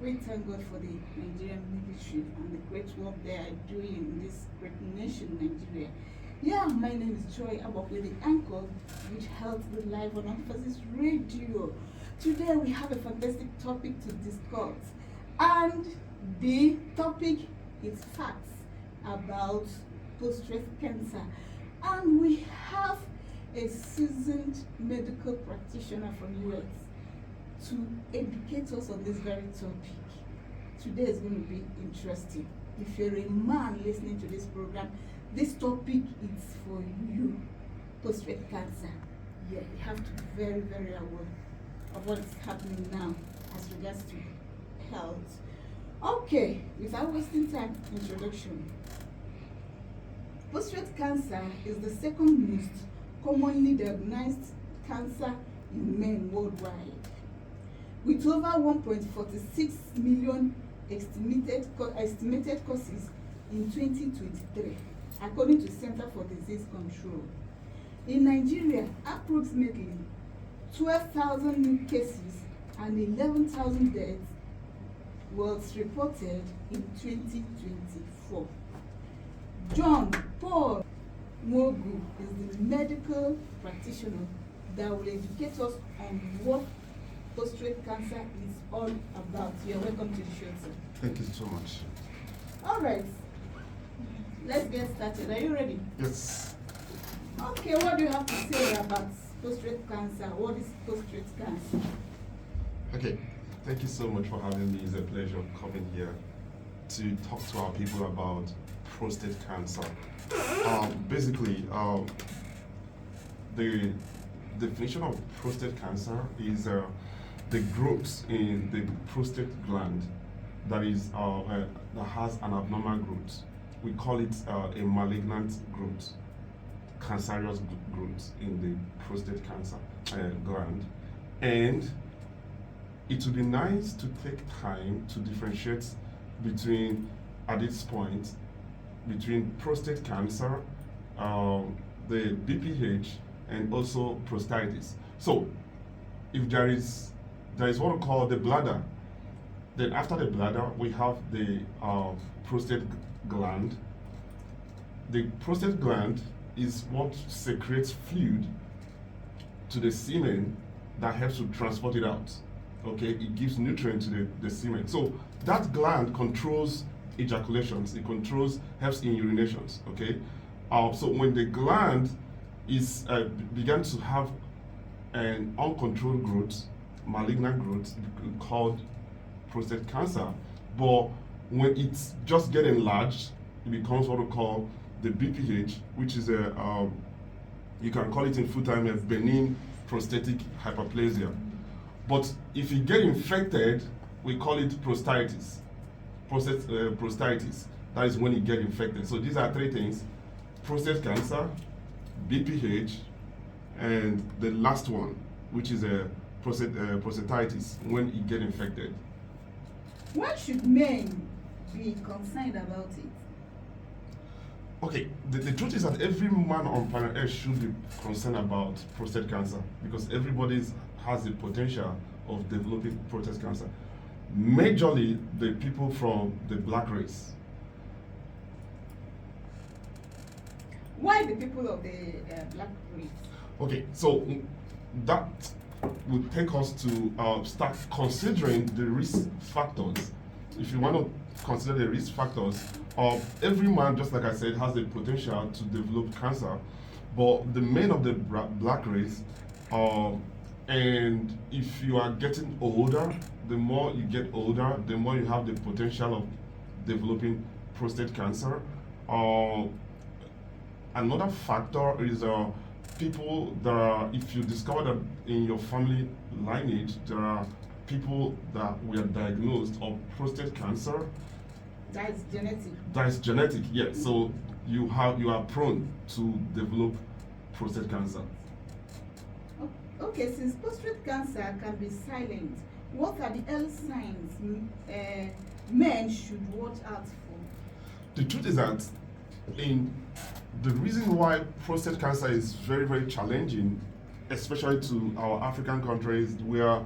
We thank God for the Nigerian military and the great work they are doing in this great nation, Nigeria. Yeah, my name is Joy. I work with the anchor, which held the live on Emphasis Radio. Today we have a fantastic topic to discuss, and the topic is facts about prostate cancer. And we have a seasoned medical practitioner from US to educate us on this very topic. Today is going to be interesting. If you're a man listening to this program, this topic is for you. Prostate cancer. Yeah, you have to be very, very aware of what is happening now as regards to health. Okay, without wasting time, introduction. Prostate cancer is the second most commonly diagnosed cancer in men worldwide, with over 1.46 million estimated cases in 2023, according to Center for Disease Control. In Nigeria, approximately 12,000 new cases and 11,000 deaths was reported in 2024. John Paul Mogu is the medical practitioner that will educate us on what prostate cancer is all about. You're welcome to the show, sir. Thank you so much. All right, let's get started. Are you ready? Yes. Okay, what do you have to say about prostate cancer? What is prostate cancer? Okay, thank you so much for having me. It's a pleasure coming here to talk to our people about prostate cancer. Basically, the definition of prostate cancer is the growth in the prostate gland that has an abnormal growth. We call it a malignant growth, cancerous growth in the prostate cancer gland. And it would be nice to take time to differentiate between, at this point, between prostate cancer, the BPH, and also prostatitis. So, if there is what we call the bladder, then after the bladder we have the prostate gland. The prostate gland is what secretes fluid to the semen that helps to transport it out. Okay, it gives nutrients to the semen. So that gland controls ejaculations, it helps in urinations. Okay, so when the gland is began to have an uncontrolled growth, malignant growth called prostate cancer, but when it's just getting enlarged, it becomes what we call the BPH, which is you can call it in full time as benign prostatic hyperplasia. But if you get infected, we call it prostatitis. Prostatitis. That is when you get infected. So these are three things: prostate cancer, BPH, and the last one, which is a prostatitis, when you get infected. Why should men be concerned about it? Okay, the truth is that every man on planet Earth should be concerned about prostate cancer, because everybody has the potential of developing prostate cancer. Majorly the people from the black race. Why the people of the black race? Okay, so that will take us to start considering the risk factors. If you want to consider the risk factors, every man, just like I said, has the potential to develop cancer, but the men of the black race, and if you are getting older, the more you get older, the more you have the potential of developing prostate cancer. Another factor is people that are, if you discover that in your family lineage, there are people that were diagnosed of prostate cancer. That is genetic. That is genetic, yes. So you are prone to develop prostate cancer. Okay, since prostate cancer can be silent, what are the early signs men should watch out for? The truth is that the reason why prostate cancer is very, very challenging, especially to our African countries where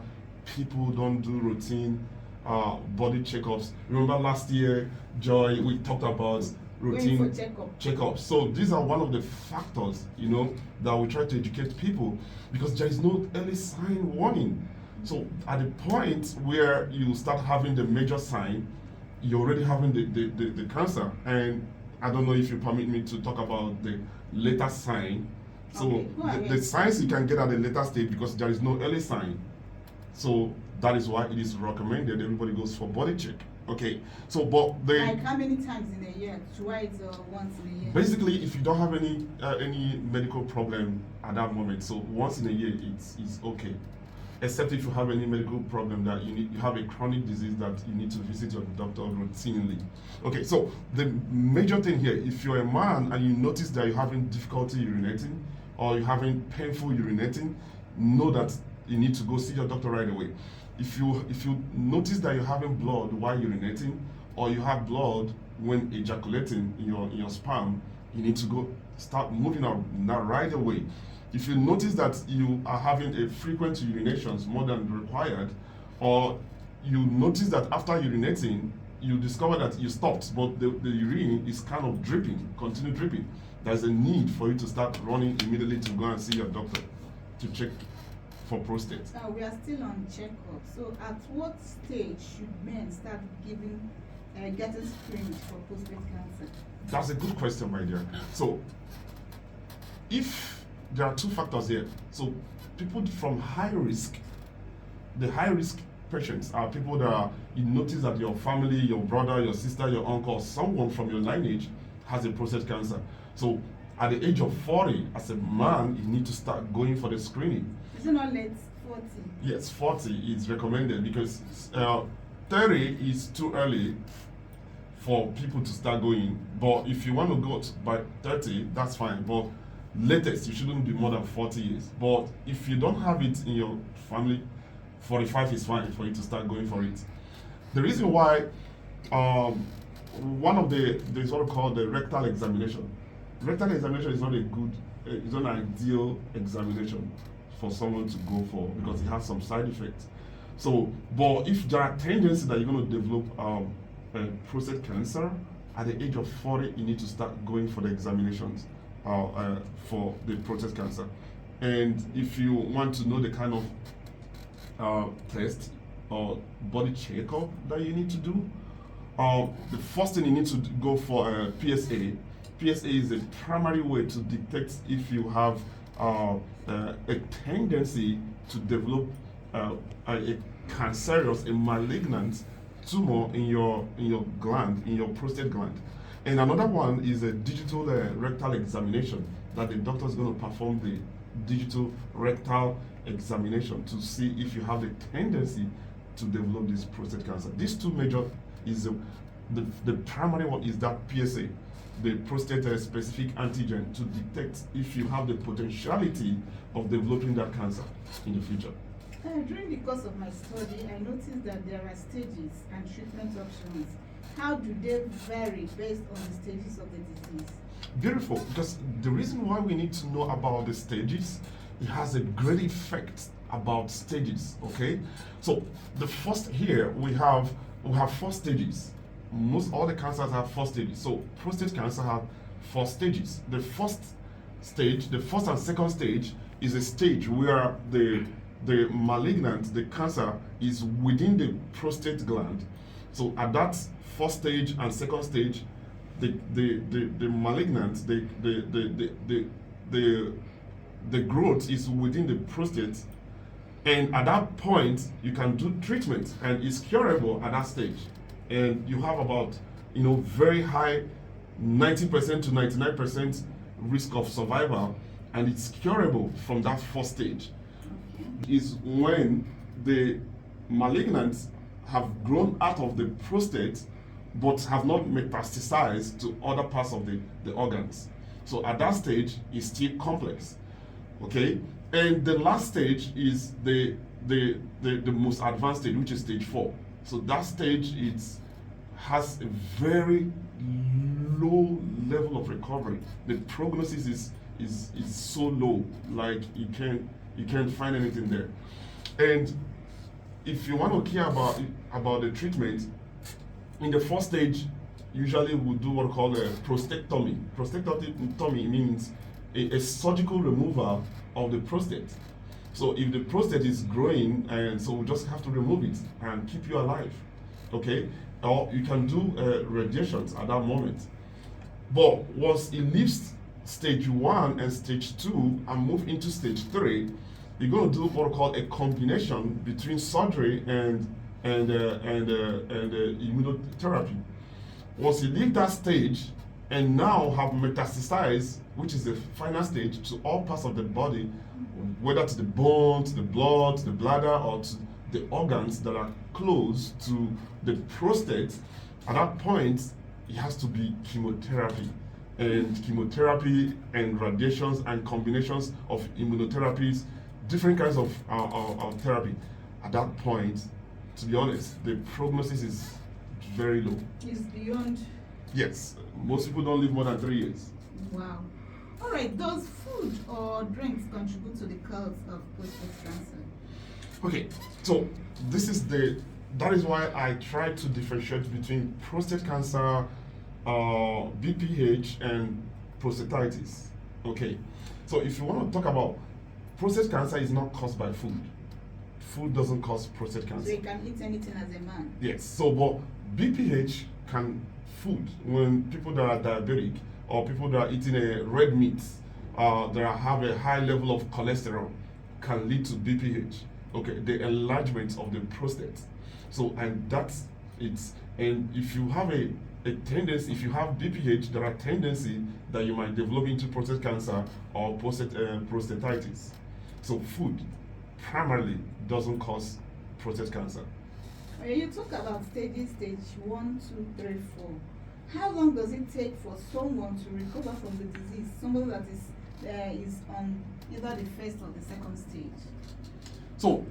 people don't do routine body checkups. Remember last year, Joy, we talked about routine Going for checkup. checkups. So these are one of the factors, that we try to educate people, because there is no early sign warning. So at the point where you start having the major sign, you're already having the cancer. And I don't know if you permit me to talk about the later sign. So Okay, go ahead. the signs you can get at the later stage, because there is no early sign. So that is why it is recommended everybody goes for body check. Okay. So but Like how many times in a year? Twice or once in a year? basically, if you don't have any medical problem at that moment, so once in a year it's okay. Except if you have any medical problem that you have a chronic disease that you need to visit your doctor routinely. Okay, so the major thing here, if you're a man and you notice that you're having difficulty urinating or you're having painful urinating, know that you need to go see your doctor right away. If you notice that you're having blood while urinating, or you have blood when ejaculating in your sperm, you need to go start moving out now right away. If you notice that you are having a frequent urinations more than required, or you notice that after urinating, you discover that you stopped, but the urine is kind of dripping, continue dripping, there's a need for you to start running immediately to go and see your doctor to check for prostate. We are still on checkup. So at what stage should men start getting screened for prostate cancer? That's a good question, my dear. So, if there are two factors here. So, people from high risk, the high risk patients are people that you notice that your family, your brother, your sister, your uncle, someone from your lineage has a prostate cancer. So, at the age of 40, as a man, you need to start going for the screening. Is it not late 40? Yes, 40 is recommended, because 30 is too early for people to start going. But if you want to go by 30, that's fine. But latest, you shouldn't be more than 40 years. But if you don't have it in your family, 45 is fine for you to start going for it. The reason why, one of there's what we call the rectal examination. Rectal examination is not it's not an ideal examination for someone to go for, because it has some side effects. So, but if there are tendencies that you're going to develop prostate cancer, at the age of 40, you need to start going for the examinations for the prostate cancer. And if you want to know the kind of test or body checkup that you need to do, the first thing you need to go for PSA. PSA is a primary way to detect if you have a tendency to develop a cancerous, a malignant tumor in your gland, in your prostate gland. And another one is a digital rectal examination, that the doctor is going to perform the digital rectal examination to see if you have a tendency to develop this prostate cancer. These two major is the primary one is that PSA, the prostate specific antigen, to detect if you have the potentiality of developing that cancer in the future. During the course of my study, I noticed that there are stages and treatment options. How do they vary based on the stages of the disease? Beautiful, because the reason why we need to know about the stages, it has a great effect about stages. Okay, so the first here we have 4 stages. Most all the cancers have 4 stages. So prostate cancer have 4 stages. The first stage, the first and second stage, is a stage where the malignant, the cancer, is within the prostate gland. So at that first stage and second stage, the malignant, the growth is within the prostate, and at that point you can do treatment and it's curable at that stage. And you have about very high 90% to 99% risk of survival, and it's curable from that first stage. Okay. Is when the malignants have grown out of the prostate but have not metastasized to other parts of the organs. So at that stage, it's still complex. Okay? And the last stage is the most advanced stage, which is stage 4. So that stage has a very low level of recovery. The prognosis is so low, like you can't find anything there. And if you want to care about the treatment, in the first stage, usually we'll do what we call a prostatectomy. Prostatectomy means a surgical removal of the prostate. So if the prostate is growing, and so we just have to remove it and keep you alive, okay? Or you can do radiations at that moment. But once it leaves stage 1 and stage 2 and move into stage 3, you're going to do what we call a combination between surgery and immunotherapy. Once you leave that stage and now have metastasized, which is the final stage, to all parts of the body, whether to the bone, to the blood, to the bladder, or to the organs that are close to the prostate, at that point, it has to be chemotherapy. And chemotherapy and radiations and combinations of immunotherapies, different kinds of therapy. At that point, to be honest, the prognosis is very low. It's beyond. Yes, most people don't live more than 3 years. Wow. All right, does food or drinks contribute to the cause of prostate cancer? Okay, so that is why I try to differentiate between prostate cancer, BPH, and prostatitis. Okay, so if you want to talk about prostate cancer, is not caused by food. Food doesn't cause prostate cancer. So you can eat anything as a man? Yes, so but BPH can food, when people that are diabetic or people that are eating a red meat that have a high level of cholesterol can lead to BPH. Okay, the enlargement of the prostate. So, and that's it. And if you have a tendency, if you have BPH, there are tendency that you might develop into prostate cancer or prostatitis. So food primarily doesn't cause prostate cancer. You talk about stages, stage 1, 2, 3, 4. How long does it take for someone to recover from the disease? Someone that is on either the first or the second stage. So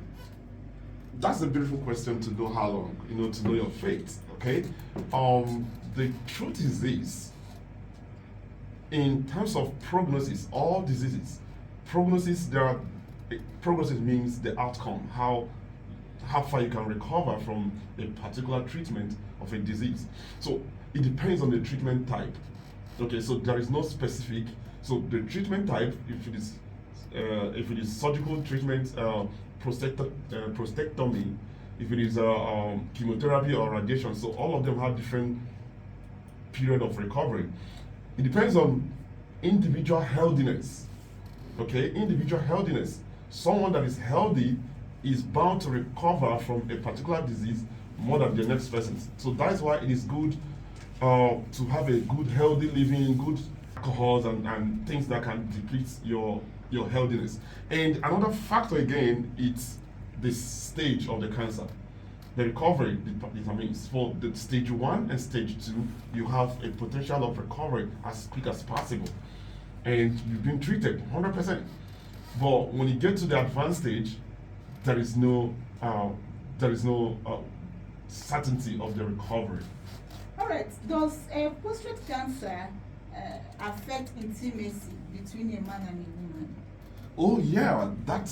that's a beautiful question, to know how long, to know your fate. Okay. The truth is this: in terms of prognosis, all diseases, prognosis means the outcome, how far you can recover from a particular treatment of a disease. So it depends on the treatment type. Okay, so there is no specific. So the treatment type, if it is surgical treatment, prostatectomy, if it is chemotherapy or radiation, so all of them have different period of recovery. It depends on individual healthiness. Okay, individual healthiness. Someone that is healthy is bound to recover from a particular disease more than the next person. So that's why it is good to have a good healthy living, good alcohols and things that can deplete your healthiness. And another factor again, it's the stage of the cancer. The recovery determines. For the stage 1 and stage 2, you have a potential of recovery as quick as possible, and you've been treated 100%. But when you get to the advanced stage, there is no certainty of the recovery. All right. Does prostate cancer affect intimacy between a man and a woman? Oh yeah, that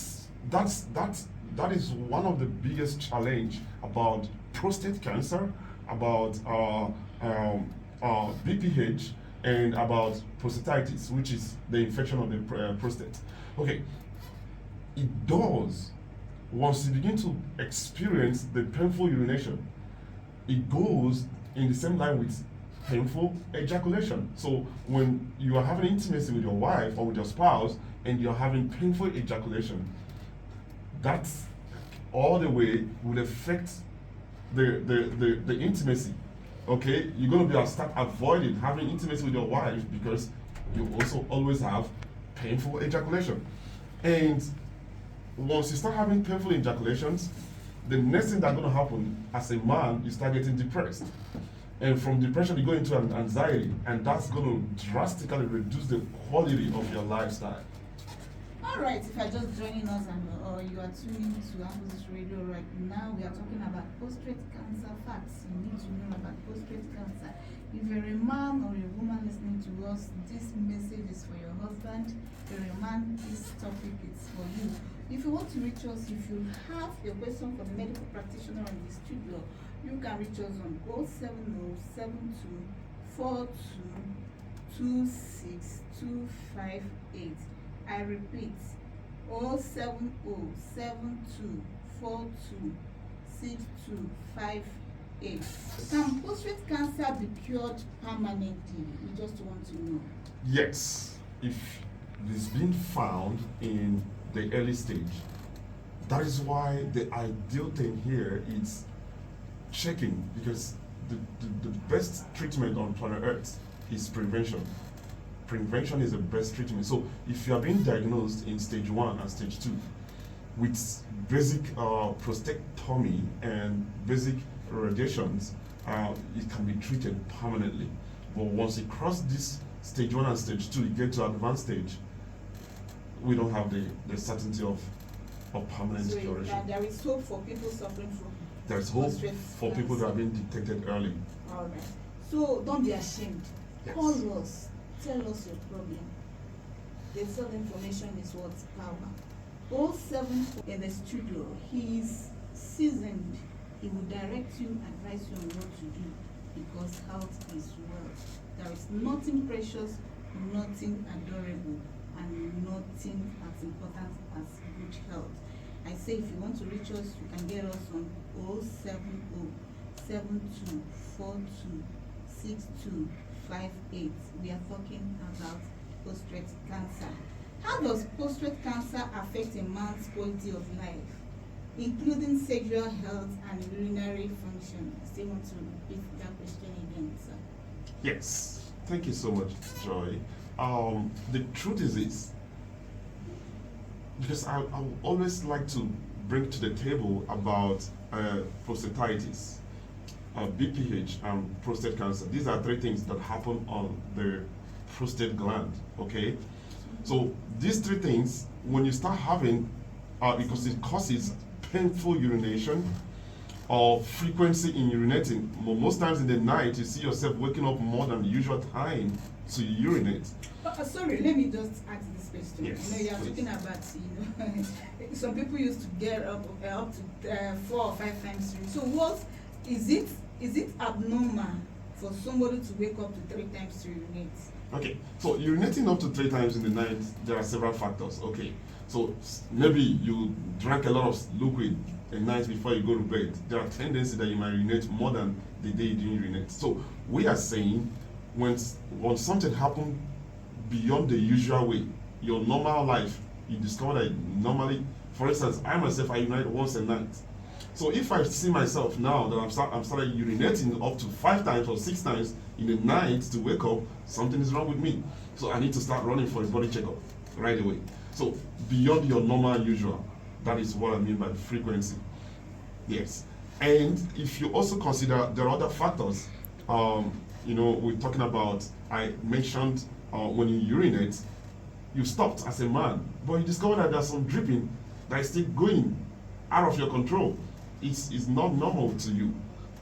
is one of the biggest challenge about prostate cancer, about BPH, and about prostatitis, which is the infection of the prostate. Okay, it does. Once you begin to experience the painful urination, it goes in the same line with painful ejaculation. So when you are having intimacy with your wife or with your spouse and you're having painful ejaculation, that's all the way will affect the intimacy. Okay, you're going to start avoiding having intimacy with your wife because you also always have painful ejaculation. And once you start having painful ejaculations, the next thing that's going to happen as a man, you start getting depressed. And from depression, you go into an anxiety, and that's going to drastically reduce the quality of your lifestyle. All right, if you're just joining us or you are tuning to Ambulance Radio right now, we are talking about prostate cancer facts. You need to know about prostate cancer. If you're a man or a woman listening to us, this message is for your husband. If you're a man, this topic is for you. If you want to reach us, if you have a question for the medical practitioner in the studio, you can reach us on 07072426258. I repeat, 07072426258. Can prostate cancer be cured permanently? We just want to know. Yes, if it's been found in the early stage. That is why the ideal thing here is checking, because the best treatment on planet Earth is prevention. Prevention is the best treatment. So if you are being diagnosed in stage 1 and stage 2 with basic prostatectomy and basic radiations, it can be treated permanently. But once you cross this stage 1 and stage 2, you get to advanced stage, we don't have the certainty of permanent So curation. there is hope for people suffering from. There's hope prostate for people that cancer. have been detected early. All right. So don't be ashamed. Yes. Call us. Tell us your problem. The self-information is what's power. 07 in the studio. He is seasoned. He will direct you, advise you on what to do, because health is wealth. There is nothing precious, nothing adorable, and nothing as important as good health. I say if you want to reach us, you can get us on 07072426258. We are talking about prostate cancer. How does prostate cancer affect a man's quality of life, including sexual health and urinary function? I still want to repeat that question again, sir. Yes, thank you so much, Joy. The truth is this, because I always like to bring to the table about prostatitis, BPH, and prostate cancer. These are 3 things that happen on the prostate gland, okay? So these 3 things, when you start having, because it causes painful urination or frequency in urinating, most times in the night you see yourself waking up more than the usual time to urinate. Sorry, let me just ask this question. Yes, You are please. talking about, some people used to get up to 4 or 5 times a week. So what is it? Is it abnormal for somebody to wake up to 3 times to urinate? Okay, so urinating up to 3 times in the night, there are several factors. Okay, so maybe you drank a lot of liquid a night before you go to bed. There are tendencies that you might urinate more than the day you didn't urinate. So we are saying when something happened beyond the usual way, your normal life, you discover that normally, for instance, I myself, I urinate once a night. So if I see myself now that I'm started urinating up to 5 times or 6 times in the night to wake up, something is wrong with me. So I need to start running for a body checkup right away. So beyond your normal usual, that is what I mean by frequency. Yes. And if you also consider there are other factors, we're talking about, I mentioned when you urinate, you stopped as a man, but you discover that there's some dripping that is still going out of your control. It's not normal to you,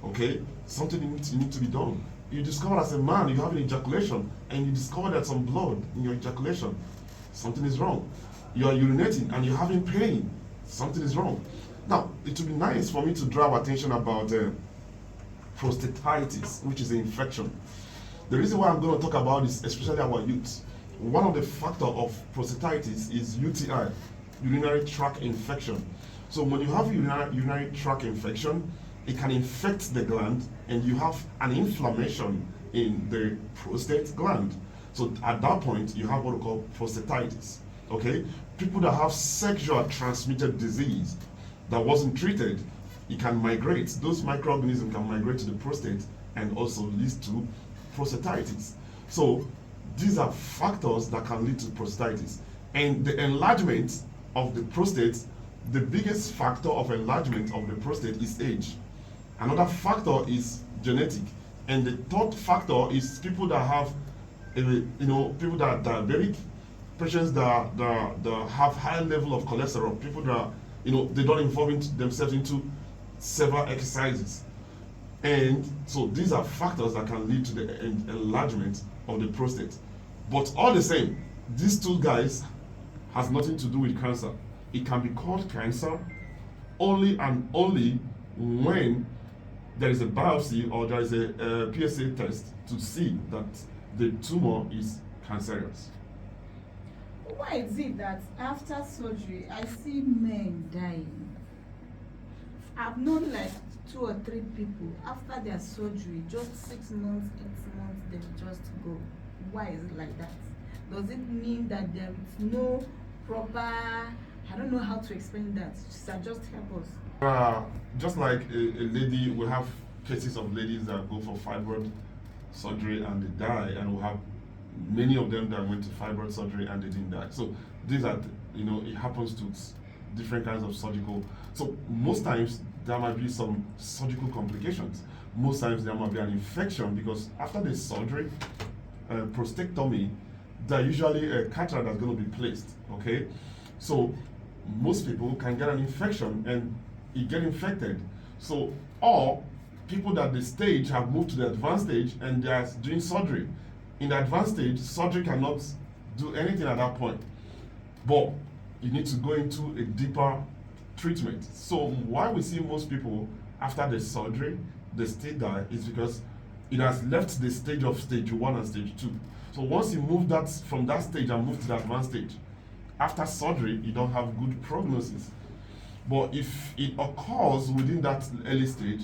okay? Something needs to be done. You discover as a man you have an ejaculation, and you discover there's some blood in your ejaculation. Something is wrong. You are urinating and you're having pain. Something is wrong. Now, it would be nice for me to draw attention about prostatitis, which is an infection. The reason why I'm going to talk about this, especially our youth, one of the factors of prostatitis is UTI, urinary tract infection. So when you have urinary tract infection, it can infect the gland, and you have an inflammation in the prostate gland. So at that point, you have what we call prostatitis. Okay, people that have sexual transmitted disease that wasn't treated, it can migrate. Those microorganisms can migrate to the prostate and also lead to prostatitis. So these are factors that can lead to prostatitis. And the enlargement of the prostate, the biggest factor of enlargement of the prostate is age. Another factor is genetic. And the third factor is people that have, people that are diabetic, patients that have high level of cholesterol, people that, they don't involve themselves into several exercises. And so these are factors that can lead to the enlargement of the prostate. But all the same, these 2 guys has nothing to do with cancer. it can be called cancer only and only when there is a biopsy or there is a PSA test to see that the tumor is cancerous. Why is it that after surgery I see men dying? I've known like 2 or 3 people after their surgery, just 6 months, 8 months, they just go. Why is it like that? Does it mean that there is no proper, I don't know how to explain that. Just help us. Just like a lady, we have cases of ladies that go for fibroid surgery and they die, and we have many of them that went to fibroid surgery and they didn't die. So these are, it happens to different kinds of surgical. So most times there might be some surgical complications. Most times there might be an infection because after the surgery, prostatectomy, there's usually a catheter that's going to be placed. Okay, so most people can get an infection and it get infected. So, or people that the stage have moved to the advanced stage and they are doing surgery. In the advanced stage, surgery cannot do anything at that point. But you need to go into a deeper treatment. So why we see most people after the surgery, they still die is because it has left the stage of stage 1 and stage 2. So once you move that from that stage and move to the advanced stage, after surgery, you don't have good prognosis. But if it occurs within that early stage,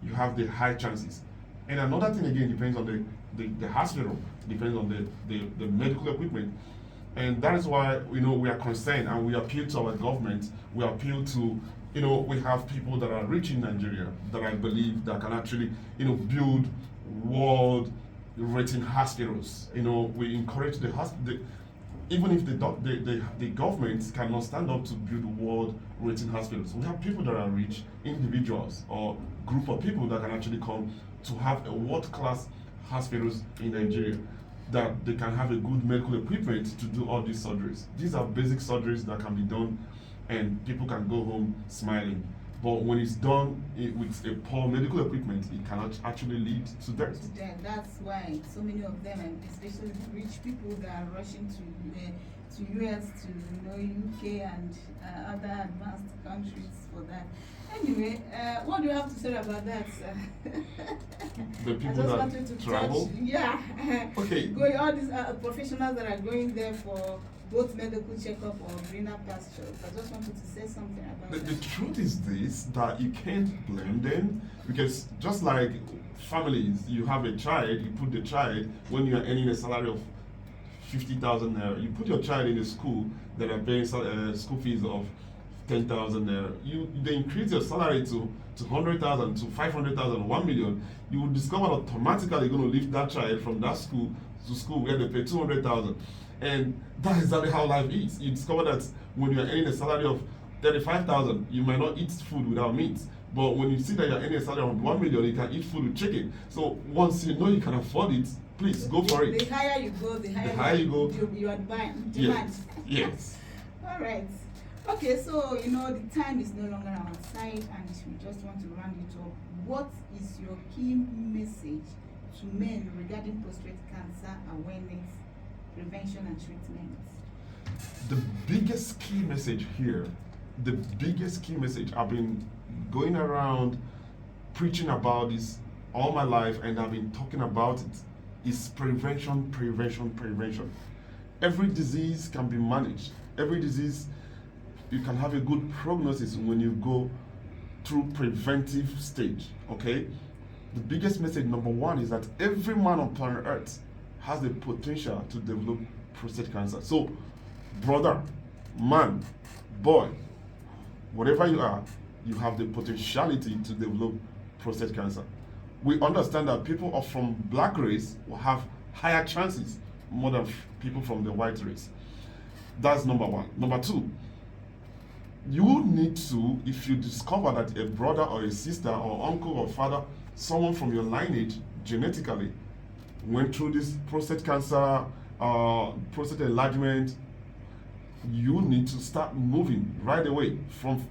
you have the high chances. And another thing again depends on the hospital, depends on the medical equipment. And that is why we are concerned and we appeal to our government, we appeal to, we have people that are rich in Nigeria that I believe that can actually, build world rating hospitals. We encourage the hospital, even if the government cannot stand up to build world rating hospitals. We have people that are rich, individuals or group of people that can actually come to have a world-class hospitals in Nigeria, that they can have a good medical equipment to do all these surgeries. These are basic surgeries that can be done and people can go home smiling. But when it's done with a poor medical equipment, it cannot actually lead to death. That's why so many of them, and especially the rich people that are rushing to US, to UK and other advanced countries for that. Anyway, what do you have to say about that, sir? The people I just that wanted to travel? touch, yeah. Okay. All these professionals that are going there for both medical checkup or greener pastures. I just wanted to say something about that. The truth is this, that you can't blame them, because just like families, you have a child, you put the child, when you are earning a salary of 50,000 naira, you put your child in a school that are paying school fees of 10,000 naira. They increase your salary to 100,000, to 500,000, 1 million. You will discover automatically you're going to lift that child from that school to school where they pay 200,000. And that's exactly how life is. You discover that when you're earning a salary of 35,000, you might not eat food without meat. But when you see that you're earning a salary of 1 million, you can eat food with chicken. So once you know you can afford it, please go for it. The higher you go, the higher you go, you demand. Yes. All right. Okay, so the time is no longer on our side, and we just want to round it up. What is your key message to men regarding prostate cancer awareness, prevention, and treatment? The biggest key message here, I've been going around preaching about this all my life, and I've been talking about it, is prevention, prevention, prevention. Every disease can be managed. Every disease, you can have a good prognosis when you go through preventive stage, okay? The biggest message, number one, is that every man on planet Earth has the potential to develop prostate cancer. So, brother, man, boy, whatever you are, you have the potentiality to develop prostate cancer. We understand that people from black race will have higher chances more than people from the white race. That's number one. Number two, you need to, if you discover that a brother or a sister or uncle or father, someone from your lineage genetically went through this prostate cancer, prostate enlargement, you need to start moving right away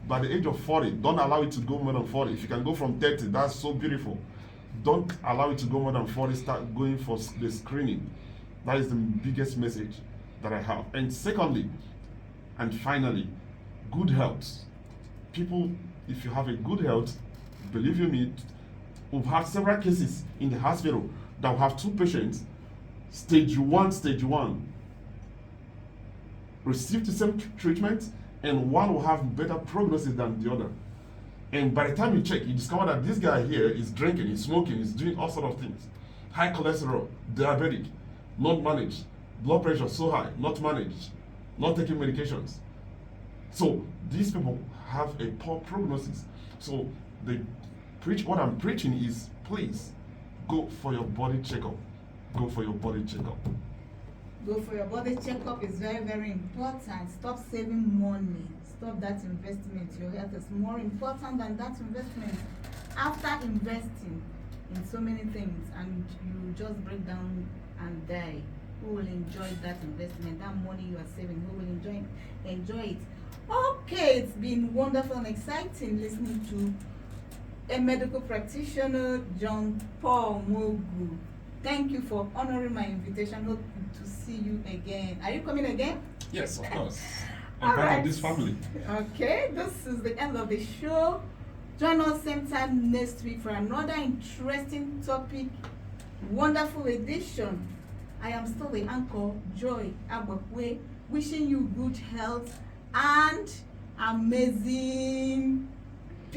by the age of 40. Don't allow it to go more than 40. If you can go from 30, that's so beautiful. Don't allow it to go more than 40. Start going for the screening. That is the biggest message that I have. And secondly, and finally, good health. People, if you have a good health, believe you me, we've had several cases in the hospital that will have two patients, stage one, receive the same treatment, and one will have better prognosis than the other. And by the time you check, you discover that this guy here is drinking, he's smoking, he's doing all sort of things. High cholesterol, diabetic, not managed. Blood pressure so high, not managed, not taking medications. So these people have a poor prognosis. So what I'm preaching is, please go for your body checkup. Go for your body checkup. Go for your body checkup is very, very important. Stop saving money. Stop that investment. Your health is more important than that investment. After investing in so many things and you just break down and die, who will enjoy that investment? That money you are saving, who will enjoy it? Okay, it's been wonderful and exciting listening to a medical practitioner, John Paul Mogu. Thank you for honoring my invitation. Hope to see you again. Are you coming again? Yes, of course. I'm part of this family. Okay, this is the end of the show. Join us same time next week for another interesting topic. Wonderful edition. I am still the anchor, Joy Abakwe, wishing you good health and amazing